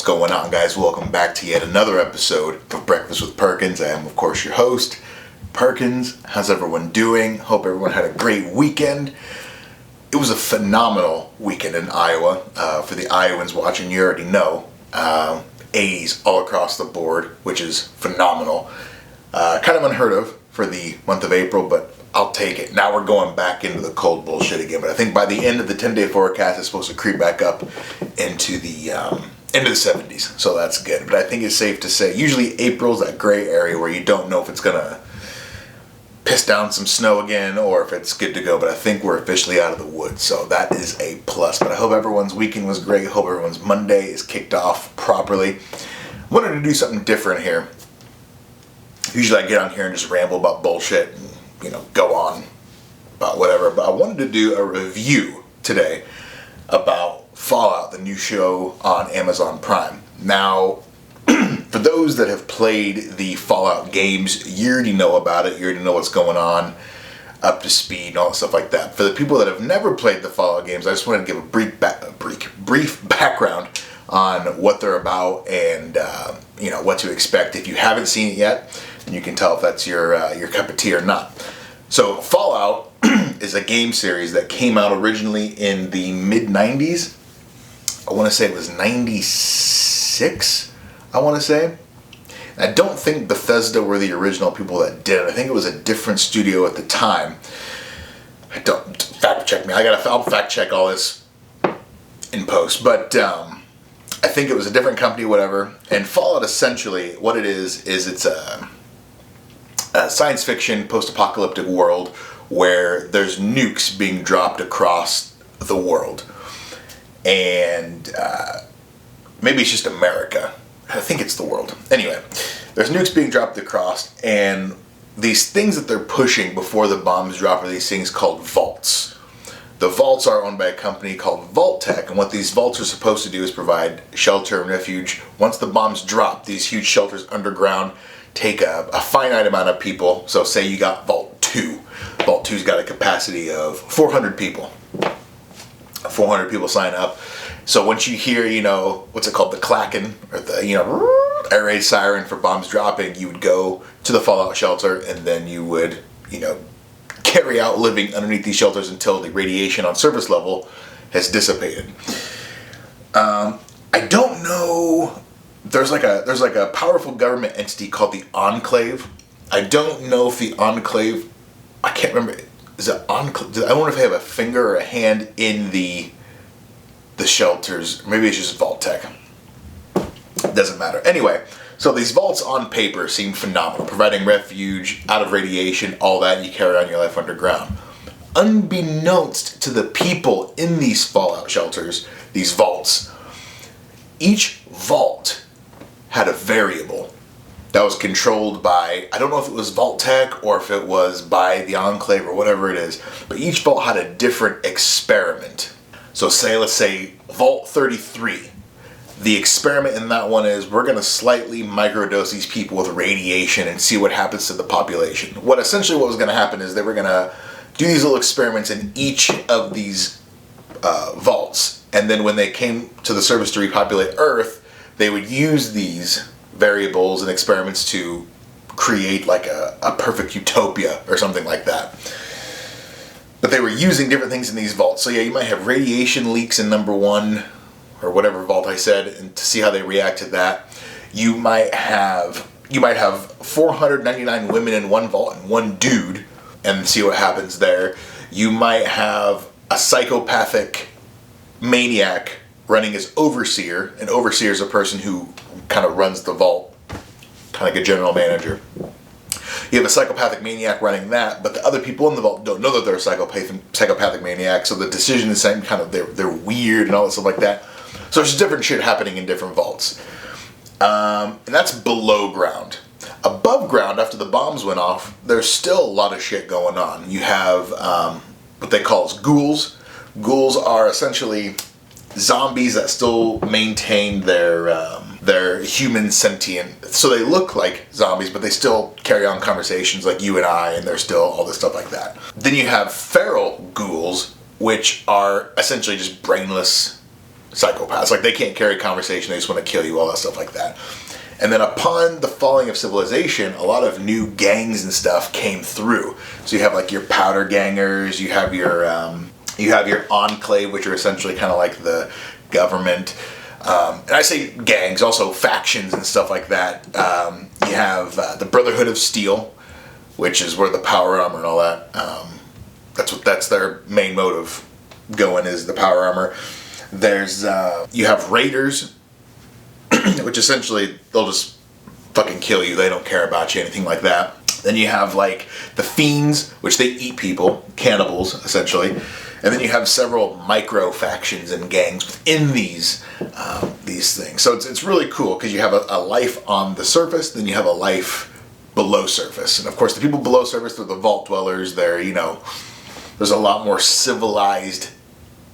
going on, guys? Welcome back to yet another episode of Breakfast with Perkins. I am, of course, your host, Perkins. How's everyone doing? Hope everyone had a great weekend. It was a phenomenal weekend in Iowa. For the Iowans watching, you already know. 80s all across the board, which is phenomenal. Kind of unheard of for the month of April, but I'll take it. Now we're going back into the cold bullshit again, but I think by the end of the 10-day forecast, it's supposed to creep back up into the 70s, so that's good. But I think it's safe to say, usually April's that gray area where you don't know if it's gonna piss down some snow again or if it's good to go, but I think we're officially out of the woods, so that is a plus. But I hope everyone's weekend was great. I hope everyone's Monday is kicked off properly. I wanted to do something different here. Usually I get on here and just ramble about bullshit and, go on about whatever, but I wanted to do a review today about Fallout, the new show on Amazon Prime. Now, for those that have played the Fallout games, you already know about it, you already know what's going on, up to speed and all that stuff like that. For the people that have never played the Fallout games, I just wanted to give a brief background on what they're about and what to expect. If you haven't seen it yet, then you can tell if that's your cup of tea or not. So Fallout is a game series that came out originally in the mid-90s. I want to say it was 96, I want to say. I don't think Bethesda were the original people that did it. I think it was a different studio at the time. Don't fact check me. I'll fact check all this in post. But I think it was a different company, whatever. And Fallout, essentially, what it is it's a science fiction post-apocalyptic world where there's nukes being dropped across the world. And maybe it's just America. I think it's the world. Anyway, there's nukes being dropped across, and these things that they're pushing before the bombs drop are these things called vaults. The vaults are owned by a company called Vault Tech, and what these vaults are supposed to do is provide shelter and refuge. Once the bombs drop, these huge shelters underground take a finite amount of people. So say you got Vault 2. Vault 2's got a capacity of 400 people. 400 people sign up. So once you hear, what's it called, the clacking, or the, air raid siren for bombs dropping, you would go to the Fallout shelter, and then you would, carry out living underneath these shelters until the radiation on surface level has dissipated. I don't know. There's like a powerful government entity called the Enclave. I don't know if the Enclave, I can't remember. Is it Enclave? I wonder if they have a finger or a hand in the shelters. Maybe it's just Vault Tech. Doesn't matter. Anyway, so these vaults on paper seem phenomenal, providing refuge, out of radiation, all that. You carry on your life underground. Unbeknownst to the people in these Fallout shelters, these vaults, each vault had a variable that was controlled by, I don't know if it was Vault Tech or if it was by the Enclave or whatever it is, but each vault had a different experiment. So let's say Vault 33. The experiment in that one is we're going to slightly microdose these people with radiation and see what happens to the population. What was going to happen is they were going to do these little experiments in each of these vaults. And then when they came to the surface to repopulate Earth, they would use these variables and experiments to create like a perfect utopia or something like that. But they were using different things in these vaults. So yeah, you might have radiation leaks in number 1, or whatever vault I said, and to see how they react to that. You might have 499 women in one vault and one dude, and see what happens there. You might have a psychopathic maniac running as overseer. An overseer is a person who kind of runs the vault, kind of like a general manager. You have a psychopathic maniac running that, but the other people in the vault don't know that they're a psychopathic maniac, so the decision is saying kind of they're weird and all that stuff like that. So there's different shit happening in different vaults. And that's below ground. Above ground, after the bombs went off, there's still a lot of shit going on. You have what they call ghouls. Ghouls are essentially zombies that still maintain their human sentient. So they look like zombies, but they still carry on conversations like you and I, and they're still all this stuff like that. Then you have feral ghouls, which are essentially just brainless psychopaths. Like, they can't carry conversation, they just want to kill you, all that stuff like that. And then upon the falling of civilization, a lot of new gangs and stuff came through. So you have like your powder gangers, you have your enclave, which are essentially kind of like the government. And I say gangs, also factions and stuff like that. You have the Brotherhood of Steel, which is where the power armor and all that. That's their main motive going, is the power armor. There's you have Raiders, which essentially they'll just fucking kill you. They don't care about you, anything like that. Then you have like the Fiends, which they eat people, cannibals essentially. And then you have several micro factions and gangs within these things. So it's really cool because you have a life on the surface, then you have a life below surface. And of course, the people below surface, they're the vault dwellers. They're, there's a lot more civilized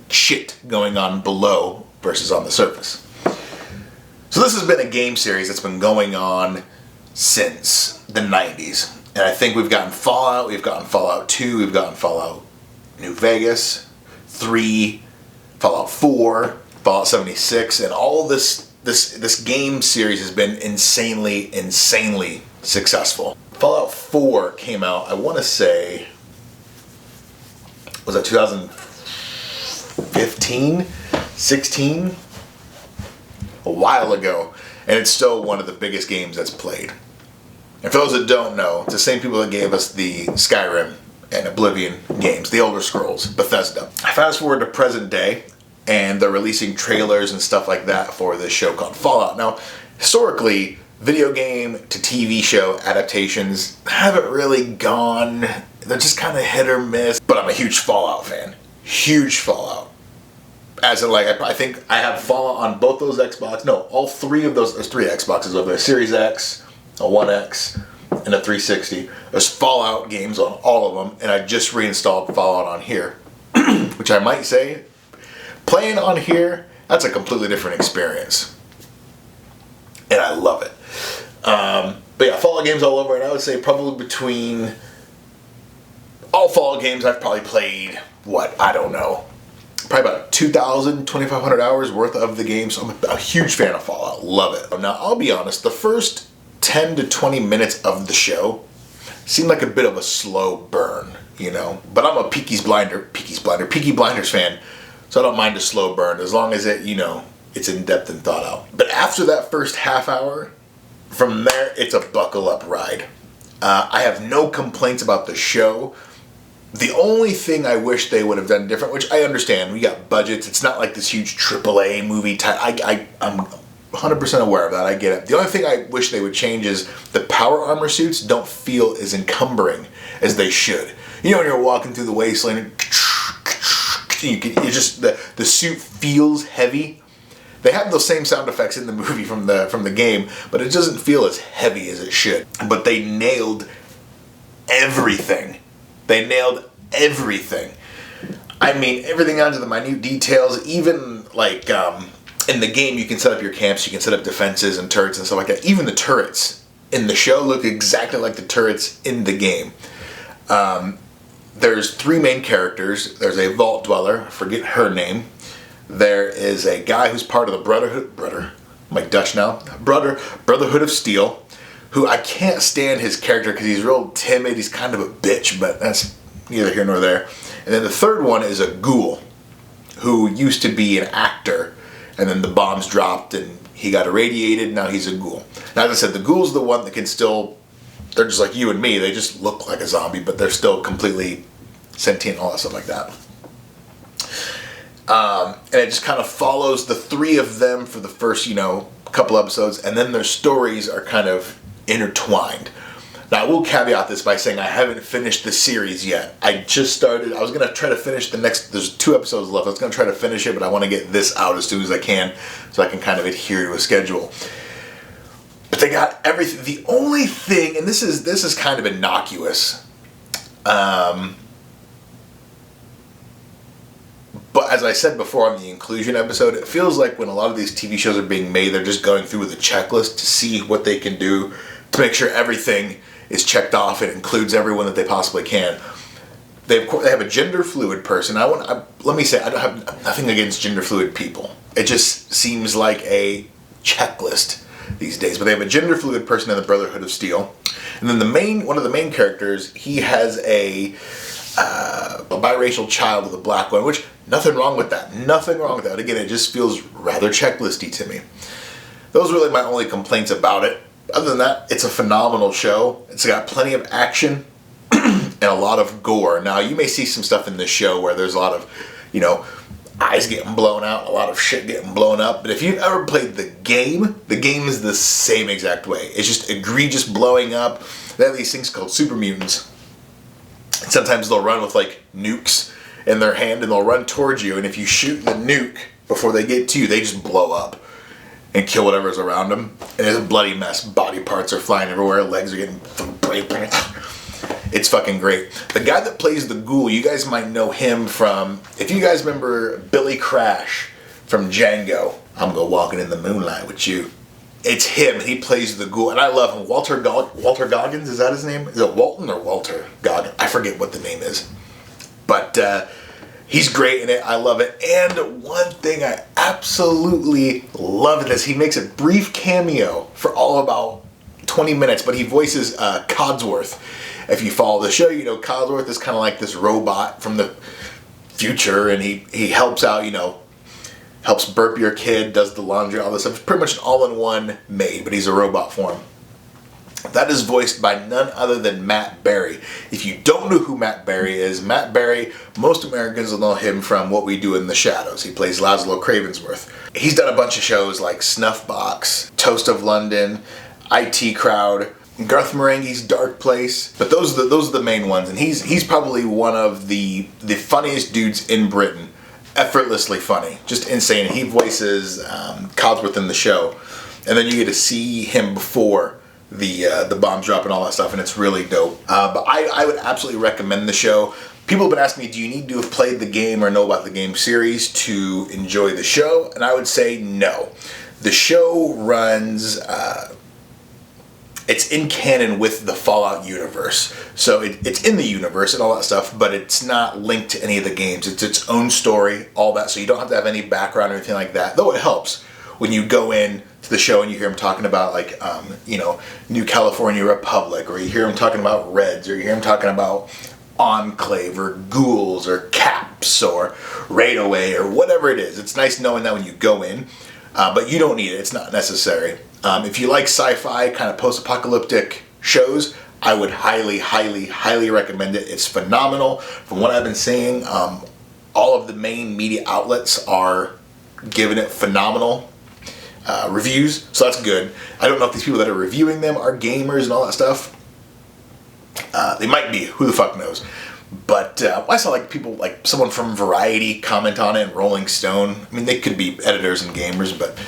shit going on below versus on the surface. So this has been a game series that's been going on since the 90s. And I think we've gotten Fallout, we've gotten Fallout 2, we've gotten Fallout New Vegas, 3, Fallout 4, Fallout 76, and all this game series has been insanely successful. Fallout 4 came out, I want to say, was that 2015, 16? A while ago, and it's still one of the biggest games that's played. And for those that don't know, it's the same people that gave us the Skyrim and Oblivion games, the Elder Scrolls, Bethesda. Fast forward to present day, and they're releasing trailers and stuff like that for this show called Fallout. Now, historically, video game to TV show adaptations haven't really gone, they're just kind of hit or miss, but I'm a huge Fallout fan. Huge Fallout. As in, like, I think I have Fallout on both those Xbox. No, all three of those. There's 3 Xboxes over there. Series X, a One X, and a 360. There's Fallout games on all of them, and I just reinstalled Fallout on here. Which I might say, playing on here, that's a completely different experience. And I love it. But yeah, Fallout games all over, and I would say probably between all Fallout games I've probably played, I don't know, probably about 2,000, 2,500 hours worth of the game. So I'm a huge fan of Fallout. Love it. Now, I'll be honest, the first 10 to 20 minutes of the show seemed like a bit of a slow burn, But I'm a Peaky Blinders fan, so I don't mind a slow burn as long as it, it's in depth and thought out. But after that first half hour, from there, it's a buckle up ride. I have no complaints about the show. The only thing I wish they would have done different, which I understand, we got budgets, it's not like this huge AAA movie type, I'm 100% aware of that, I get it. The only thing I wish they would change is the power armor suits don't feel as encumbering as they should. When you're walking through the wasteland, the suit feels heavy. They have those same sound effects in the movie from the game, but it doesn't feel as heavy as it should. But they nailed everything. They nailed everything. I mean, everything down to the minute details. Even like in the game, you can set up your camps, you can set up defenses and turrets and stuff like that. Even the turrets in the show look exactly like the turrets in the game. There's 3 main characters. There's a vault dweller, I forget her name. There is a guy who's part of the Brotherhood of Steel, who I can't stand his character because he's real timid, he's kind of a bitch, but that's neither here nor there. And then the third one is a ghoul, who used to be an actor, and then the bombs dropped and he got irradiated, now he's a ghoul. Now, as I said, the ghoul's the one that can still, they're just like you and me, they just look like a zombie, but they're still completely sentient, all that stuff like that. And it just kind of follows the 3 of them for the first, couple episodes, and then their stories are kind of intertwined. Now, I will caveat this by saying I haven't finished the series yet. I just started. I was going to try to finish there's 2 episodes left. I was going to try to finish it, but I want to get this out as soon as I can so I can kind of adhere to a schedule. But they got everything. The only thing, and this is kind of innocuous, but as I said before on the inclusion episode, it feels like when a lot of these TV shows are being made, they're just going through with a checklist to see what they can do to make sure everything is checked off and includes everyone that they possibly can. They have a gender fluid person. Let me say, I don't have nothing against gender fluid people. It just seems like a checklist these days. But they have a gender fluid person in the Brotherhood of Steel, and then one of the main characters, he has a biracial child with a black one, which nothing wrong with that. Nothing wrong with that. Again, it just feels rather checklisty to me. Those are really my only complaints about it. Other than that, it's a phenomenal show. It's got plenty of action and a lot of gore. Now, you may see some stuff in this show where there's a lot of, eyes getting blown out, a lot of shit getting blown up. But if you've ever played the game is the same exact way. It's just egregious blowing up. They have these things called super mutants. And sometimes they'll run with like nukes in their hand and they'll run towards you. And if you shoot the nuke before they get to you, they just blow up and kill whatever's around them. And it's a bloody mess. Body parts are flying everywhere. Legs are getting... It's fucking great. The guy that plays the ghoul, you guys might know him from... If you guys remember Billy Crash from Django. I'm going walking in the moonlight with you. It's him. He plays the ghoul. And I love him. Walter Goggins, is that his name? Is it Walton or Walter Goggins? I forget what the name is. But... he's great in it. I love it. And one thing I absolutely love in this, he makes a brief cameo for all about 20 minutes, but he voices Codsworth. If you follow the show, you know Codsworth is kind of like this robot from the future, and he helps out, helps burp your kid, does the laundry, all this stuff. It's pretty much an all-in-one maid, but he's a robot form. That is voiced by none other than Matt Berry. If you don't know who Matt Berry is, Matt Berry, most Americans will know him from What We Do in the Shadows. He plays Laszlo Cravensworth. He's done a bunch of shows like Snuffbox, Toast of London, IT Crowd, Garth Marenghi's Dark Place. But those are the main ones, and he's probably one of the funniest dudes in Britain. Effortlessly funny, just insane. He voices Codsworth in the show, and then you get to see him before the bombs drop and all that stuff, and it's really dope. But I would absolutely recommend the show. People have been asking me, do you need to have played the game or know about the game series to enjoy the show? And I would say no. The show runs, it's in canon with the Fallout universe. So it's in the universe and all that stuff, but it's not linked to any of the games. It's its own story, all that, so you don't have to have any background or anything like that, though it helps when you go in to the show and you hear him talking about like New California Republic, or you hear him talking about Reds, or you hear him talking about Enclave or ghouls or Caps or Raidaway or whatever it is. It's nice knowing that when you go in, but you don't need it. It's not necessary. If you like sci-fi kind of post-apocalyptic shows, I would highly, highly, highly recommend it. It's phenomenal. From what I've been seeing, all of the main media outlets are giving it phenomenal reviews, so that's good. I don't know if these people that are reviewing them are gamers and all that stuff. They might be, who the fuck knows. But I saw like people, like someone from Variety comment on it, and Rolling Stone. I mean, they could be editors and gamers, but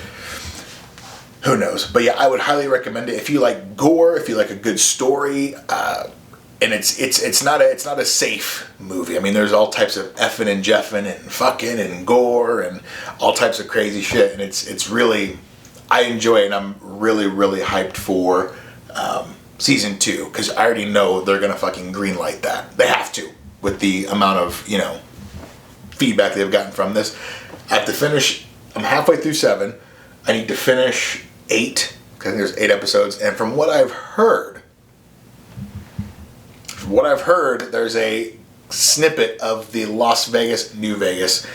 who knows. But yeah, I would highly recommend it if you like gore, if you like a good story, and it's not a safe movie. I mean, there's all types of effing and jeffing and fucking and gore and all types of crazy shit, and it's really, I enjoy it, and I'm really, really hyped for season 2, because I already know they're gonna fucking greenlight that. They have to, with the amount of feedback they've gotten from this. I have to finish. I'm halfway through 7. I need to finish 8, because I think there's 8 episodes, and from what I've heard, there's a snippet of the Las Vegas, New Vegas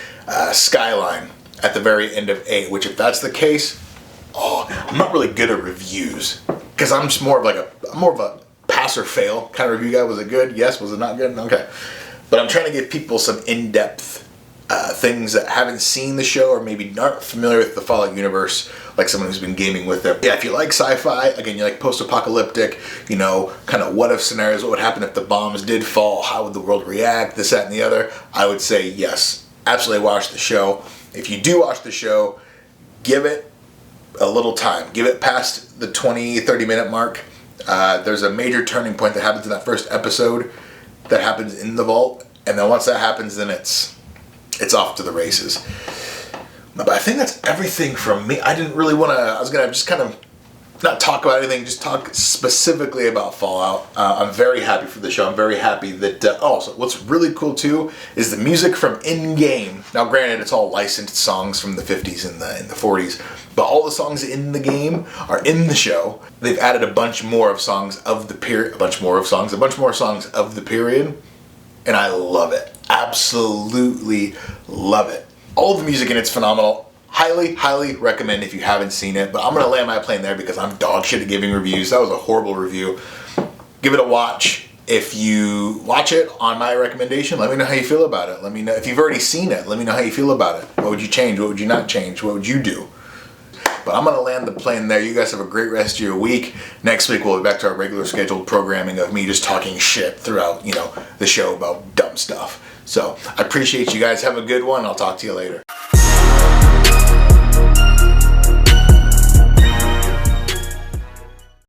skyline at the very end of 8, which if that's the case, I'm not really good at reviews, because I'm just more of a pass or fail kind of review guy. Was it good? Yes. Was it not good? Okay. But I'm trying to give people some in-depth things that haven't seen the show or maybe aren't familiar with the Fallout universe, like someone who's been gaming with it. Yeah, if you like sci-fi, again, you like post-apocalyptic, kind of what-if scenarios, what would happen if the bombs did fall, how would the world react, this, that, and the other, I would say yes, absolutely watch the show. If you do watch the show, give it a little time. Give it past the 20-30 minute mark. There's a major turning point that happens in that first episode that happens in the vault, and then once that happens, then it's off to the races. But I think that's everything from me. I didn't really want to, I was going to just kind of not talk about anything, just talk specifically about Fallout. I'm very happy for the show. I'm very happy that, also, what's really cool too is the music from in-game. Now granted, it's all licensed songs from the 50s and the 40s, but all the songs in the game are in the show. They've added a bunch more of songs of the period, a bunch more songs of the period, and I love it. Absolutely love it. All the music in it's phenomenal. Highly, highly recommend if you haven't seen it, but I'm going to land my plane there because I'm dog shit at giving reviews. That was a horrible review. Give it a watch. If you watch it on my recommendation, let me know how you feel about it. Let me know if you've already seen it. Let me know how you feel about it. What would you change? What would you not change? What would you do? But I'm going to land the plane there. You guys have a great rest of your week. Next week we'll be back to our regular scheduled programming of me just talking shit throughout, the show about dumb stuff. So I appreciate you guys. Have a good one. I'll talk to you later.